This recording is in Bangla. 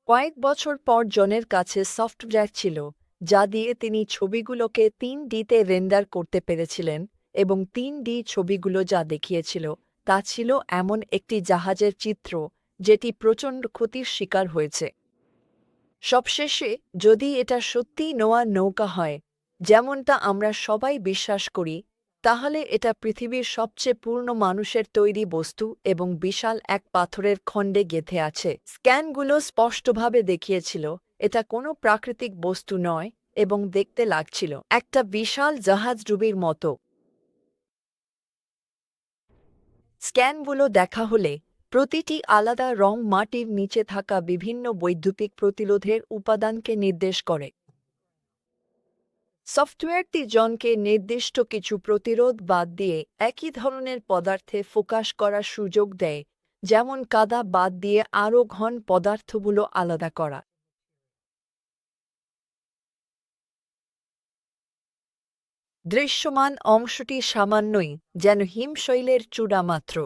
কয়েক বছর পর জনের কাছে সফটওয়্যার ছিল যা দিয়ে তিনি ছবিগুলোকে 3D-তে রেন্ডার করতে পেরেছিলেন এবং 3D ছবিগুলো যা দেখিয়েছিল তা ছিল এমন একটি জাহাজের চিত্র যেটি প্রচণ্ড ক্ষতির শিকার হয়েছে। সবশেষে যদি এটা সত্যিই নোয়ার নৌকা হয় যেমনটা আমরা সবাই বিশ্বাস করি, তাহলে এটা পৃথিবীর সবচেয়ে পূর্ণ মানুষের তৈরি বস্তু এবং বিশাল এক পাথরের খণ্ডে গেঁথে আছে। স্ক্যানগুলো স্পষ্টভাবে দেখিয়েছিল এটা কোনো প্রাকৃতিক বস্তু নয় এবং দেখতে লাগছিল একটা বিশাল জাহাজডুবির মতো। স্ক্যানগুলো দেখা হলে প্রতিটি আলাদা রং মাটির নিচে থাকা বিভিন্ন বৈদ্যুতিক প্রতিরোধের উপাদানকে নির্দেশ করে। সফটওয়্যারটি জনকে নির্দিষ্ট কিছু প্রতিরোধ বাদ দিয়ে একই ধরনের পদার্থে ফোকাস করার সুযোগ দেয়, যেমন কাদা বাদ দিয়ে আরও ঘন পদার্থগুলো আলাদা করা। দৃশ্যমান অংশটি সামান্যই, যেন হিমশৈলের চূড়া মাত্র।